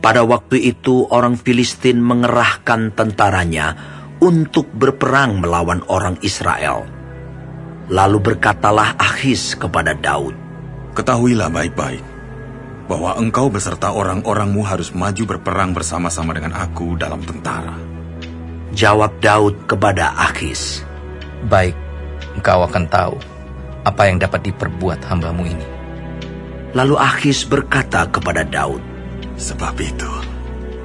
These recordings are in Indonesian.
Pada waktu itu orang Filistin mengerahkan tentaranya untuk berperang melawan orang Israel. Lalu berkatalah Akhis kepada Daud, "Ketahuilah baik-baik bahwa engkau beserta orang-orangmu harus maju berperang bersama-sama dengan aku dalam tentara." Jawab Daud kepada Akhis, "Baik, engkau akan tahu apa yang dapat diperbuat hambamu ini." Lalu Akhis berkata kepada Daud, "Sebab itu,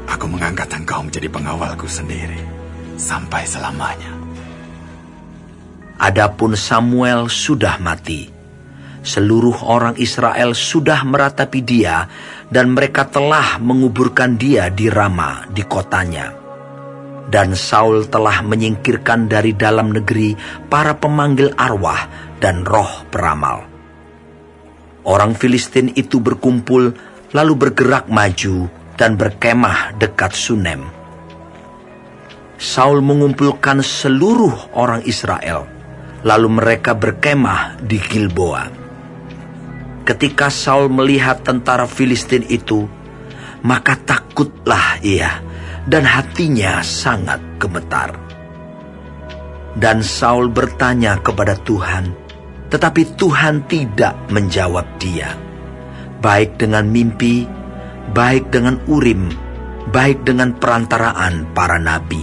aku mengangkat engkau menjadi pengawalku sendiri sampai selamanya." Adapun Samuel sudah mati. Seluruh orang Israel sudah meratapi dia, dan mereka telah menguburkan dia di Rama, di kotanya. Dan Saul telah menyingkirkan dari dalam negeri para pemanggil arwah dan roh peramal. Orang Filistin itu berkumpul, lalu bergerak maju dan berkemah dekat Sunem. Saul mengumpulkan seluruh orang Israel, lalu mereka berkemah di Gilboa. Ketika Saul melihat tentara Filistin itu, maka takutlah ia, dan hatinya sangat gemetar. Dan Saul bertanya kepada Tuhan, tetapi Tuhan tidak menjawab dia, baik dengan mimpi, baik dengan Urim, baik dengan perantaraan para nabi.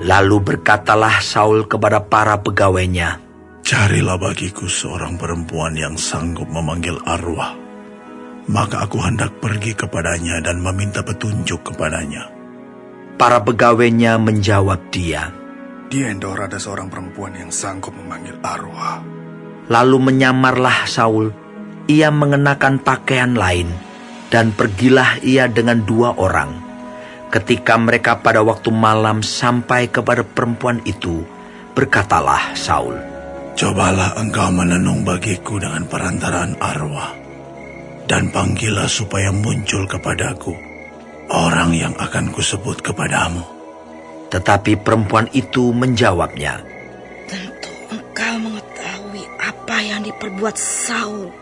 Lalu berkatalah Saul kepada para pegawainya, "Carilah bagiku seorang perempuan yang sanggup memanggil arwah, maka aku hendak pergi kepadanya dan meminta petunjuk kepadanya." Para pegawainya menjawab dia, "Di Endor ada seorang perempuan yang sanggup memanggil arwah." Lalu menyamarlah Saul, ia mengenakan pakaian lain, dan pergilah ia dengan 2 orang. Ketika mereka pada waktu malam sampai kepada perempuan itu, berkatalah Saul, "Cobalah engkau menenung bagiku dengan perantaraan arwah, dan panggillah supaya muncul kepadaku orang yang akan kusebut kepadamu." Tetapi perempuan itu menjawabnya, "Tentu engkau mengetahui apa yang diperbuat Saul,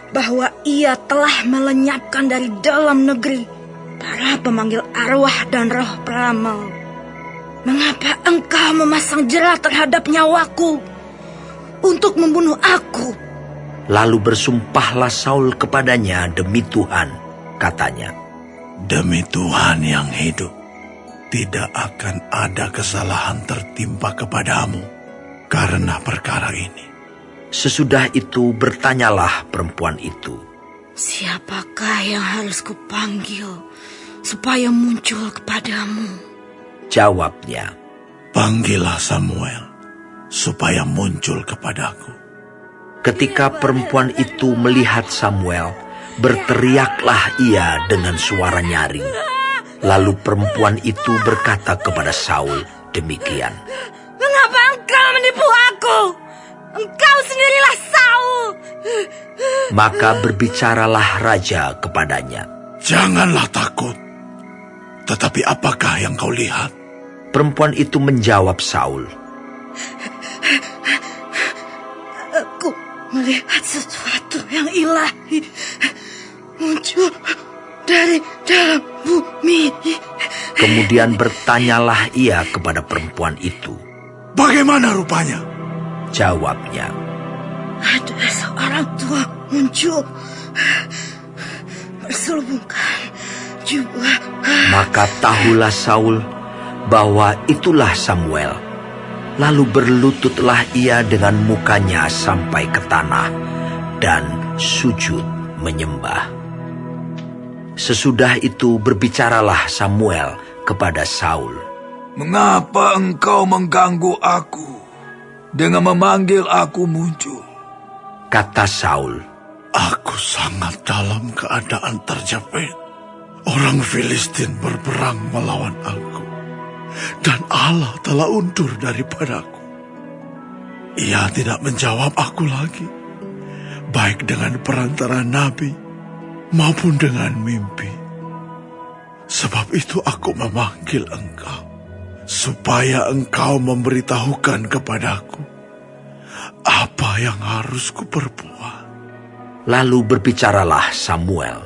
bahwa ia telah melenyapkan dari dalam negeri para pemanggil arwah dan roh peramal. Mengapa engkau memasang jera terhadap nyawaku untuk membunuh aku?" Lalu bersumpahlah Saul kepadanya demi Tuhan, katanya, "Demi Tuhan yang hidup, tidak akan ada kesalahan tertimpa kepadamu karena perkara ini." Sesudah itu bertanyalah perempuan itu, "Siapakah yang harus kupanggil supaya muncul kepadamu?" Jawabnya, "Panggillah Samuel supaya muncul kepadaku." ketika perempuan itu melihat Samuel, berteriaklah ia dengan suara nyaring. Lalu perempuan itu berkata kepada Saul demikian, "Mengapa engkau menipu aku? Engkau sendirilah Saul." Maka berbicaralah raja kepadanya. "Janganlah takut. Tetapi apakah yang kau lihat?" Perempuan itu menjawab Saul, "Aku melihat sesuatu yang ilahi muncul dari dalam bumi." Kemudian bertanyalah ia kepada perempuan itu. "Bagaimana rupanya?" Jawabnya, "Ada seorang tua muncul berselubungkan jubah." Maka tahulah Saul bahwa itulah Samuel. Lalu berlututlah ia dengan mukanya sampai ke tanah dan sujud menyembah. Sesudah itu berbicaralah Samuel kepada Saul, "Mengapa engkau mengganggu aku dengan memanggil aku muncul?" Kata Saul, "Aku sangat dalam keadaan terjepit. Orang Filistin berperang melawan aku, dan Allah telah undur daripadaku. Ia tidak menjawab aku lagi, baik dengan perantara nabi maupun dengan mimpi. Sebab itu aku memanggil engkau, supaya engkau memberitahukan kepadaku apa yang harus kuperbuat." Lalu berbicaralah Samuel,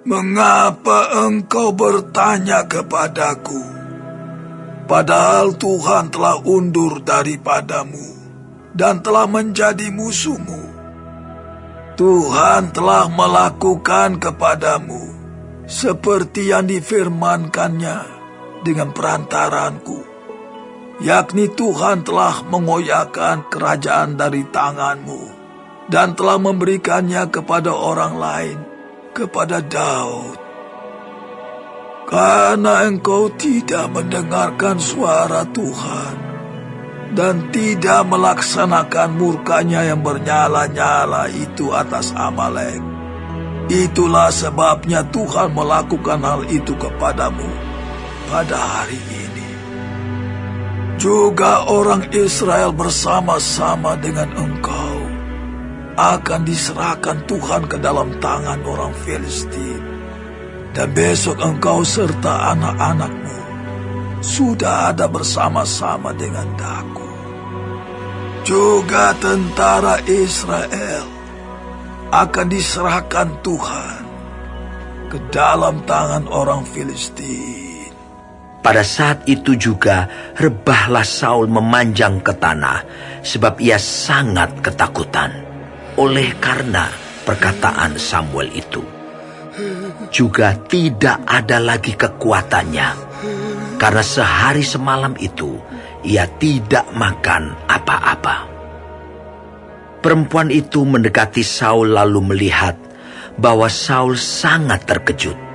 "Mengapa engkau bertanya kepadaku? Padahal Tuhan telah undur daripadamu dan telah menjadi musuhmu. Tuhan telah melakukan kepadamu seperti yang difirmankannya dengan perantaranku, yakni Tuhan telah mengoyakkan kerajaan dari tanganmu dan telah memberikannya kepada orang lain, kepada Daud. Karena engkau tidak mendengarkan suara Tuhan dan tidak melaksanakan murkanya yang bernyala-nyala itu atas Amalek, itulah sebabnya Tuhan melakukan hal itu kepadamu pada hari ini. Juga orang Israel bersama-sama dengan engkau akan diserahkan Tuhan ke dalam tangan orang Filistin. Dan besok engkau serta anak-anakmu sudah ada bersama-sama dengan Daku. Juga tentara Israel akan diserahkan Tuhan ke dalam tangan orang Filistin." Pada saat itu juga rebahlah Saul memanjang ke tanah, sebab ia sangat ketakutan oleh karena perkataan Samuel itu. Juga tidak ada lagi kekuatannya, karena sehari semalam itu ia tidak makan apa-apa. Perempuan itu mendekati Saul lalu melihat bahwa Saul sangat terkejut.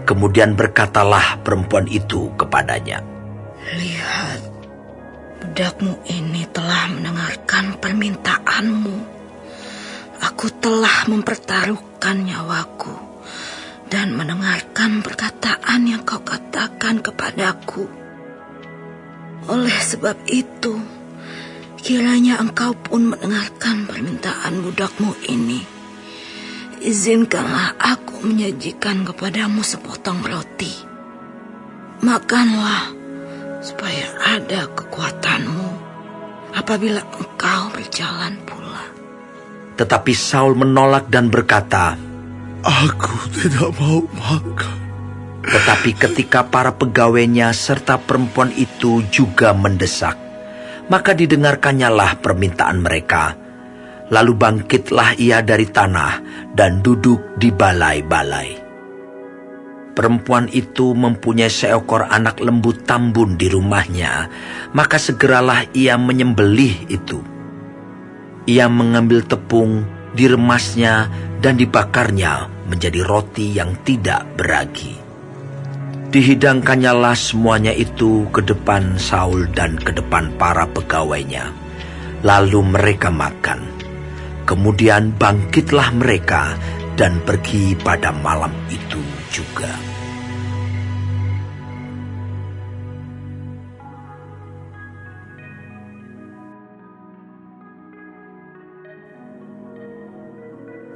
Kemudian berkatalah perempuan itu kepadanya, "Lihat, budakmu ini telah mendengarkan permintaanmu. Aku telah mempertaruhkan nyawaku dan mendengarkan perkataan yang kau katakan kepadaku. Oleh sebab itu, kiranya engkau pun mendengarkan permintaan budakmu ini. Izinkanlah aku menyajikan kepadamu sepotong roti. Makanlah, supaya ada kekuatanmu apabila engkau berjalan pula." Tetapi Saul menolak dan berkata, Aku tidak mau makan. tetapi ketika para pegawainya serta perempuan itu juga mendesak, maka didengarkannyalah permintaan mereka. Lalu bangkitlah ia dari tanah dan duduk di balai-balai. Perempuan itu mempunyai seekor anak lembu tambun di rumahnya, maka segeralah ia menyembelih itu. Ia mengambil tepung, diremasnya dan dibakarnya menjadi roti yang tidak beragi. Dihidangkannyalah semuanya itu ke depan Saul dan ke depan para pegawainya. Lalu mereka makan. Kemudian bangkitlah mereka dan pergi pada malam itu juga.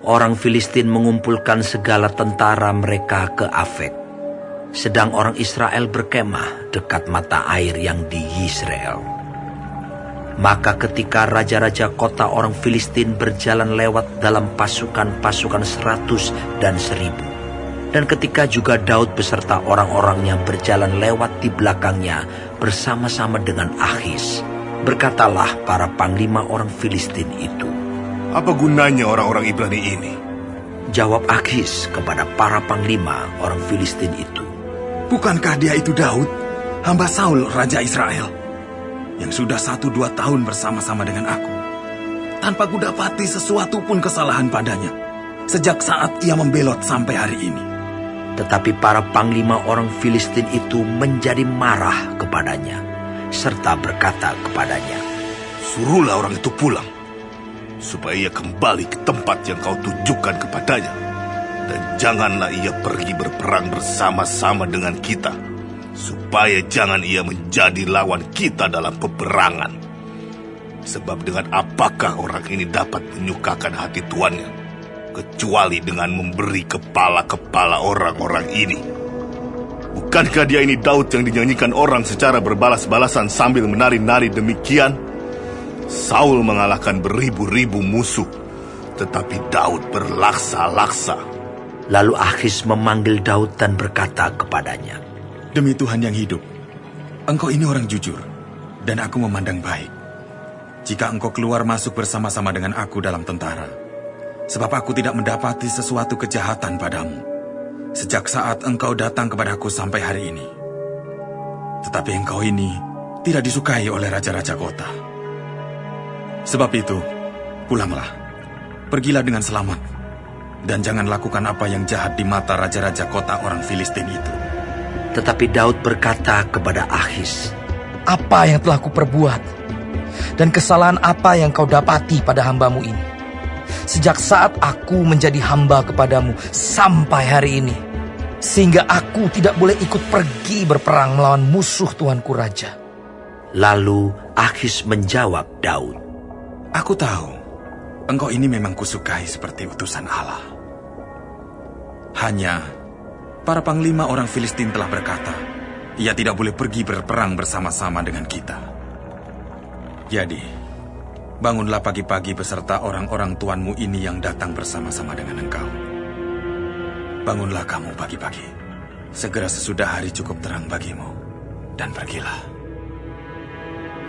Orang Filistin mengumpulkan segala tentara mereka ke Afek, sedang orang Israel berkemah dekat mata air yang di Yisrael. Maka ketika raja-raja kota orang Filistin berjalan lewat dalam pasukan-pasukan 100 dan 1000, dan ketika juga Daud beserta orang-orangnya berjalan lewat di belakangnya bersama-sama dengan Akhis, berkatalah para panglima orang Filistin itu, Apa gunanya orang-orang Ibrani ini? Jawab Akhis kepada para panglima orang Filistin itu, Bukankah dia itu Daud, hamba Saul, Raja Israel, yang sudah 1-2 tahun bersama-sama dengan aku, tanpa kudapati sesuatu pun kesalahan padanya, sejak saat ia membelot sampai hari ini. Tetapi para panglima orang Filistin itu menjadi marah kepadanya, serta berkata kepadanya, Suruhlah orang itu pulang, supaya ia kembali ke tempat yang kau tunjukkan kepadanya. Dan janganlah ia pergi berperang bersama-sama dengan kita, supaya jangan ia menjadi lawan kita dalam peperangan. Sebab dengan apakah orang ini dapat menyukakan hati tuannya, kecuali dengan memberi kepala-kepala orang-orang ini? Bukankah dia ini Daud yang dinyanyikan orang secara berbalas-balasan sambil menari-nari demikian? Saul mengalahkan beribu-ribu musuh, tetapi Daud berlaksa-laksa. Lalu Akhis memanggil Daud dan berkata kepadanya, Demi Tuhan yang hidup, engkau ini orang jujur, dan aku memandang baik. Jika engkau keluar masuk bersama-sama dengan aku dalam tentara, sebab aku tidak mendapati sesuatu kejahatan padamu, sejak saat engkau datang kepadaku sampai hari ini. Tetapi engkau ini tidak disukai oleh raja-raja kota. Sebab itu, pulanglah, pergilah dengan selamat, dan jangan lakukan apa yang jahat di mata raja-raja kota orang Filistin itu. Tetapi Daud berkata kepada Akhis, Apa yang telah kuperbuat? Dan kesalahan apa yang kau dapati pada hambamu ini? Sejak saat aku menjadi hamba kepadamu sampai hari ini, sehingga aku tidak boleh ikut pergi berperang melawan musuh tuanku raja. Lalu Akhis menjawab Daud, Aku tahu, engkau ini memang kusukai seperti utusan Allah. Hanya, para panglima orang Filistin telah berkata, ia tidak boleh pergi berperang bersama-sama dengan kita. Jadi, bangunlah pagi-pagi beserta orang-orang tuanmu ini yang datang bersama-sama dengan engkau. Bangunlah kamu pagi-pagi, segera sesudah hari cukup terang bagimu, dan pergilah.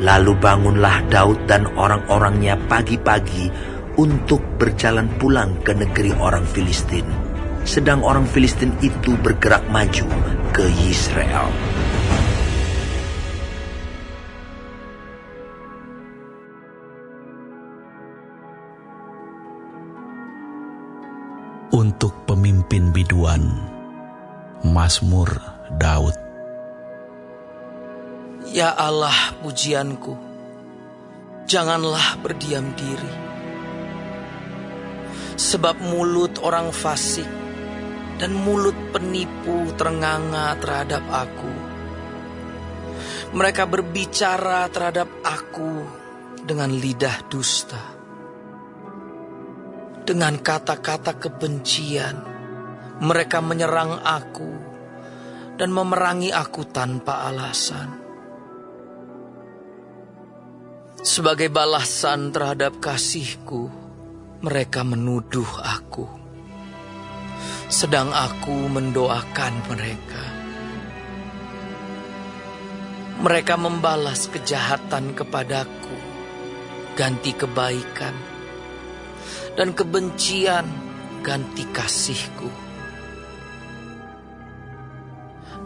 Lalu bangunlah Daud dan orang-orangnya pagi-pagi untuk berjalan pulang ke negeri orang Filistin, sedang orang Filistin itu bergerak maju ke Yisrael. Untuk pemimpin biduan, Mazmur Daud. Ya Allah pujianku, janganlah berdiam diri. Sebab mulut orang fasik dan mulut penipu terenganga terhadap aku. Mereka berbicara terhadap aku dengan lidah dusta. Dengan kata-kata kebencian, mereka menyerang aku dan memerangi aku tanpa alasan. Sebagai balasan terhadap kasihku, mereka menuduh aku, sedang aku mendoakan mereka. Mereka membalas kejahatan kepadaku, ganti kebaikan, dan kebencian ganti kasihku.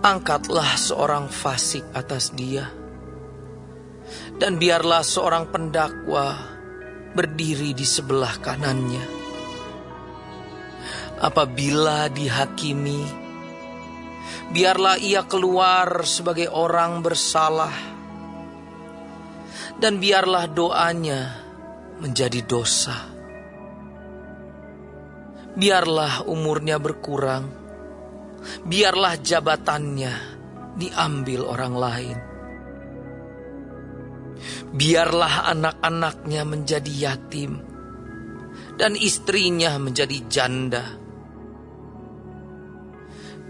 Angkatlah seorang fasik atas dia, dan biarlah seorang pendakwa berdiri di sebelah kanannya. Apabila dihakimi, biarlah ia keluar sebagai orang bersalah, dan biarlah doanya menjadi dosa. Biarlah umurnya berkurang, biarlah jabatannya diambil orang lain. Biarlah anak-anaknya menjadi yatim, dan istrinya menjadi janda.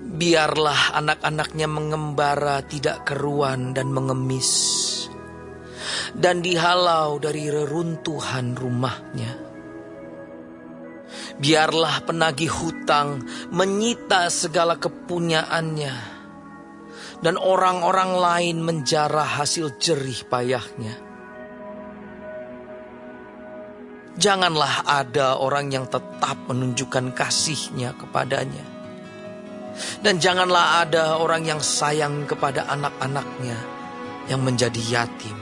Biarlah anak-anaknya mengembara tidak keruan dan mengemis, dan dihalau dari reruntuhan rumahnya. Biarlah penagih hutang menyita segala kepunyaannya, dan orang-orang lain menjarah hasil jerih payahnya. Janganlah ada orang yang tetap menunjukkan kasihnya kepadanya, dan janganlah ada orang yang sayang kepada anak-anaknya yang menjadi yatim.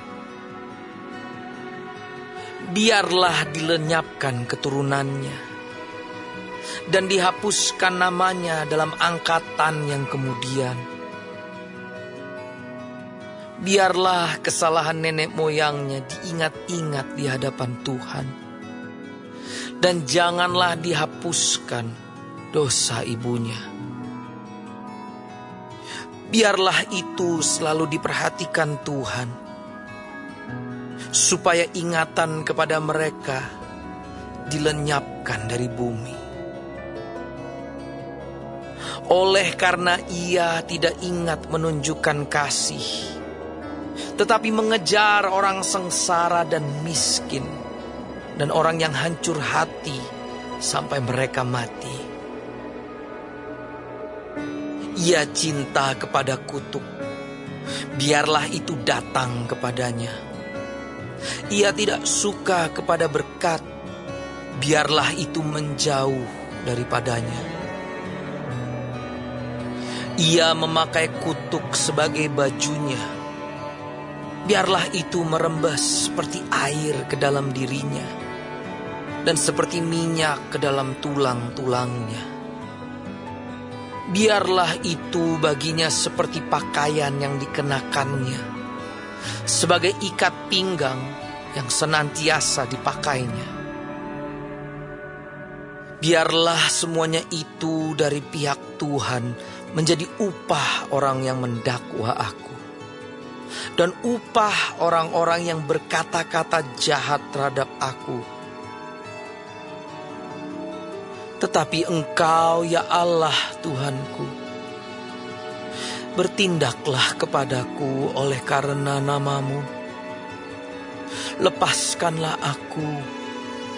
Biarlah dilenyapkan keturunannya, dan dihapuskan namanya dalam angkatan yang kemudian. Biarlah kesalahan nenek moyangnya diingat-ingat di hadapan Tuhan, dan janganlah dihapuskan dosa ibunya. Biarlah itu selalu diperhatikan Tuhan, supaya ingatan kepada mereka dilenyapkan dari bumi. Oleh karena ia tidak ingat menunjukkan kasih, tetapi mengejar orang sengsara dan miskin, dan orang yang hancur hati sampai mereka mati. Ia cinta kepada kutuk, biarlah itu datang kepadanya. Ia tidak suka kepada berkat, biarlah itu menjauh daripadanya. Ia memakai kutuk sebagai bajunya, biarlah itu merembes seperti air ke dalam dirinya, dan seperti minyak ke dalam tulang-tulangnya. Biarlah itu baginya seperti pakaian yang dikenakannya, sebagai ikat pinggang yang senantiasa dipakainya. Biarlah semuanya itu dari pihak Tuhan menjadi upah orang yang mendakwa aku, dan upah orang-orang yang berkata-kata jahat terhadap aku. Tetapi Engkau, ya Allah Tuhanku, bertindaklah kepadaku oleh karena nama-Mu. Lepaskanlah aku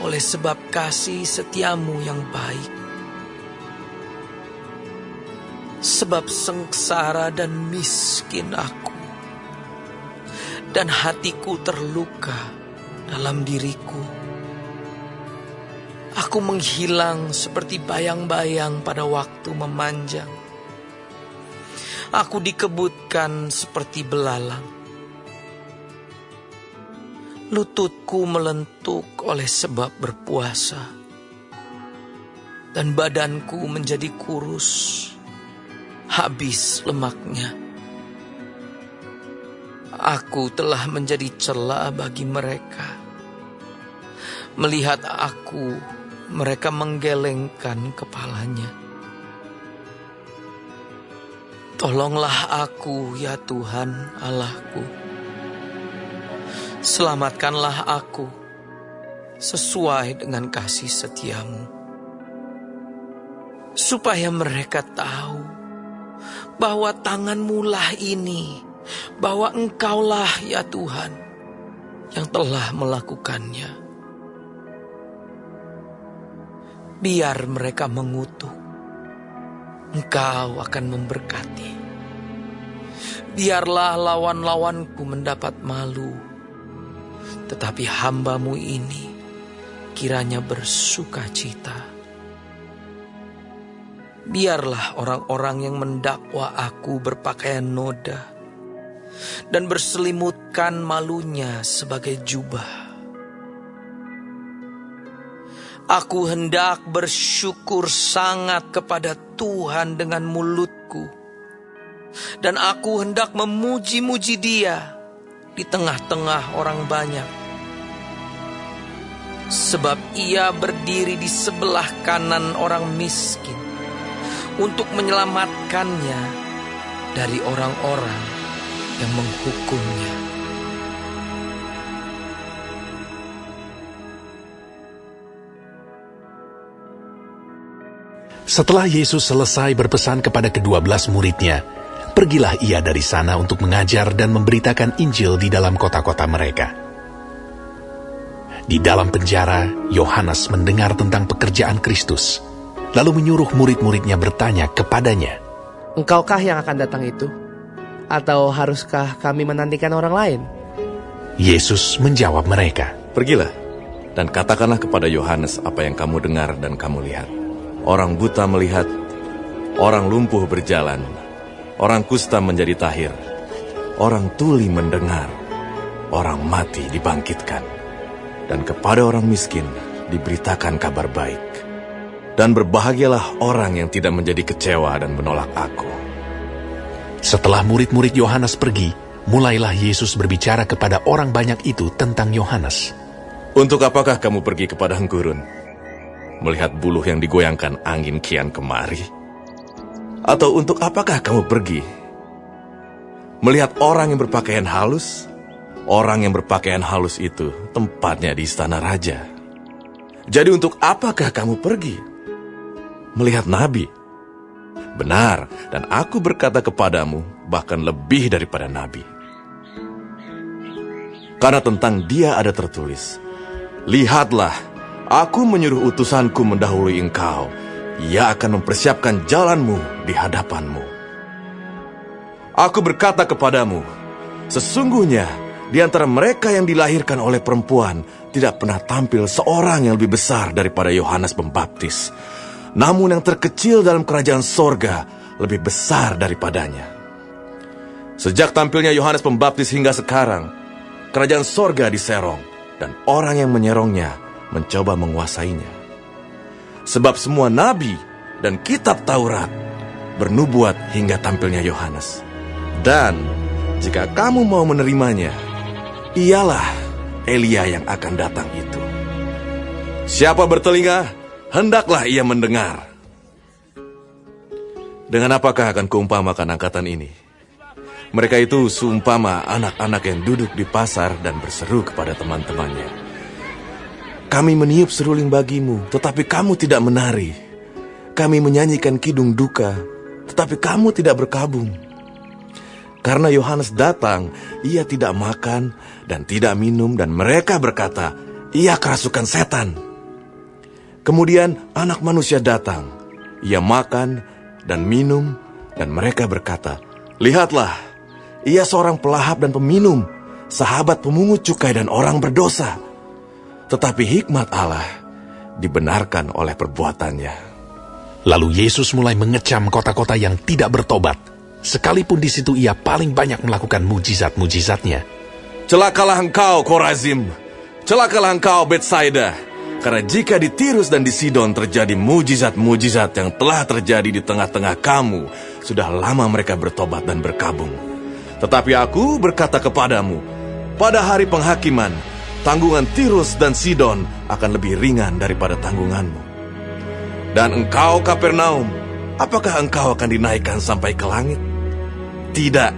oleh sebab kasih setia-Mu yang baik. Sebab sengsara dan miskin aku, dan hatiku terluka dalam diriku. Aku menghilang seperti bayang-bayang pada waktu memanjang. Aku dikebutkan seperti belalang. Lututku melentuk oleh sebab berpuasa, dan badanku menjadi kurus, habis lemaknya. Aku telah menjadi cela bagi mereka. Melihat aku, mereka menggelengkan kepalanya. Tolonglah aku, ya Tuhan Allahku. Selamatkanlah aku sesuai dengan kasih setia-Mu, supaya mereka tahu bahwa tangan-Mu lah ini, bahwa Engkaulah, ya Tuhan, yang telah melakukannya. Biar mereka mengutuk, Engkau akan memberkati. Biarlah lawan-lawanku mendapat malu, tetapi hamba-Mu ini kiranya bersuka cita. Biarlah orang-orang yang mendakwa aku berpakaian noda, dan berselimutkan malunya sebagai jubah. Aku hendak bersyukur sangat kepada Tuhan dengan mulutku, dan aku hendak memuji-muji Dia di tengah-tengah orang banyak. Sebab Ia berdiri di sebelah kanan orang miskin untuk menyelamatkannya dari orang-orang yang menghukumnya. Setelah Yesus selesai berpesan kepada ke-12 muridnya, pergilah ia dari sana untuk mengajar dan memberitakan Injil di dalam kota-kota mereka. Di dalam penjara, Yohanes mendengar tentang pekerjaan Kristus, lalu menyuruh murid-muridnya bertanya kepadanya, "Engkaukah yang akan datang itu? Atau haruskah kami menantikan orang lain?" Yesus menjawab mereka, "Pergilah dan katakanlah kepada Yohanes apa yang kamu dengar dan kamu lihat. Orang buta melihat, orang lumpuh berjalan, orang kusta menjadi tahir, orang tuli mendengar, orang mati dibangkitkan, dan kepada orang miskin diberitakan kabar baik. Dan berbahagialah orang yang tidak menjadi kecewa dan menolak aku." Setelah murid-murid Yohanes pergi, mulailah Yesus berbicara kepada orang banyak itu tentang Yohanes. "Untuk apakah kamu pergi ke padang gurun? Melihat buluh yang digoyangkan angin kian kemari? Atau untuk apakah kamu pergi? Melihat orang yang berpakaian halus? Orang yang berpakaian halus itu tempatnya di istana raja. Jadi untuk apakah kamu pergi? Melihat nabi? Benar, dan aku berkata kepadamu, bahkan lebih daripada nabi. Karena tentang dia ada tertulis, 'Lihatlah, aku menyuruh utusanku mendahului engkau. Ia akan mempersiapkan jalanmu di hadapanmu.' Aku berkata kepadamu, sesungguhnya di antara mereka yang dilahirkan oleh perempuan tidak pernah tampil seorang yang lebih besar daripada Yohanes Pembaptis. Namun yang terkecil dalam kerajaan sorga lebih besar daripadanya. Sejak tampilnya Yohanes Pembaptis hingga sekarang, kerajaan sorga diserong, dan orang yang menyerongnya mencoba menguasainya. Sebab semua nabi dan kitab Taurat bernubuat hingga tampilnya Yohanes. Dan jika kamu mau menerimanya, ialah Elia yang akan datang itu. Siapa bertelinga, hendaklah ia mendengar. Dengan apakah akan kuumpamakan angkatan ini? Mereka itu seumpama anak-anak yang duduk di pasar dan berseru kepada teman-temannya. Kami meniup seruling bagimu, tetapi kamu tidak menari. Kami menyanyikan kidung duka, tetapi kamu tidak berkabung. Karena Yohanes datang, ia tidak makan dan tidak minum, dan mereka berkata, ia kerasukan setan. Kemudian anak manusia datang, ia makan dan minum, dan mereka berkata, lihatlah, ia seorang pelahap dan peminum, sahabat pemungut cukai dan orang berdosa. Tetapi hikmat Allah dibenarkan oleh perbuatannya. Lalu Yesus mulai mengecam kota-kota yang tidak bertobat, sekalipun di situ ia paling banyak melakukan mujizat-mujizatnya. Celakalah engkau, Korazim! Celakalah engkau, Betsaida! Karena jika di Tirus dan di Sidon terjadi mujizat-mujizat yang telah terjadi di tengah-tengah kamu, sudah lama mereka bertobat dan berkabung. Tetapi aku berkata kepadamu, pada hari penghakiman, tanggungan Tirus dan Sidon akan lebih ringan daripada tanggunganmu. Dan engkau, Kapernaum, apakah engkau akan dinaikkan sampai ke langit? Tidak,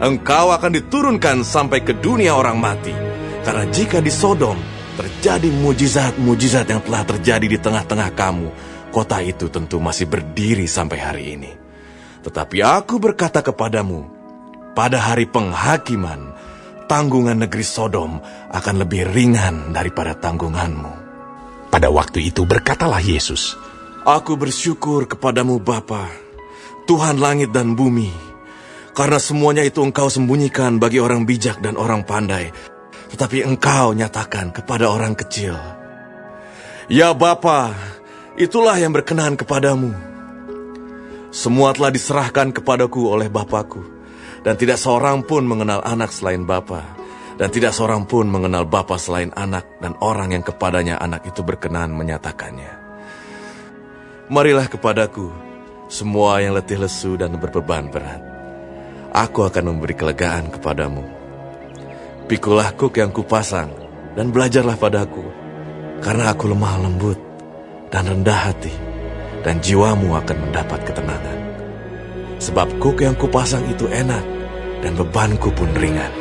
engkau akan diturunkan sampai ke dunia orang mati. Karena jika di Sodom terjadi mujizat-mujizat yang telah terjadi di tengah-tengah kamu, kota itu tentu masih berdiri sampai hari ini. Tetapi aku berkata kepadamu, pada hari penghakiman, tanggungan negeri Sodom akan lebih ringan daripada tanggunganmu. Pada waktu itu berkatalah Yesus, Aku bersyukur kepadamu Bapa, Tuhan langit dan bumi, karena semuanya itu engkau sembunyikan bagi orang bijak dan orang pandai, tetapi engkau nyatakan kepada orang kecil. Ya Bapa, itulah yang berkenan kepadamu. Semua telah diserahkan kepadaku oleh Bapakku, dan tidak seorang pun mengenal anak selain Bapa, dan tidak seorang pun mengenal Bapa selain anak, dan orang yang kepadanya anak itu berkenan menyatakannya. Marilah kepadaku, semua yang letih lesu dan berbeban berat. Aku akan memberi kelegaan kepadamu. Pikulah kuk yang kupasang, dan belajarlah padaku, karena aku lemah lembut dan rendah hati, dan jiwamu akan mendapat ketenangan. Sebab kuk yang kupasang itu enak, dan bebanku pun ringan.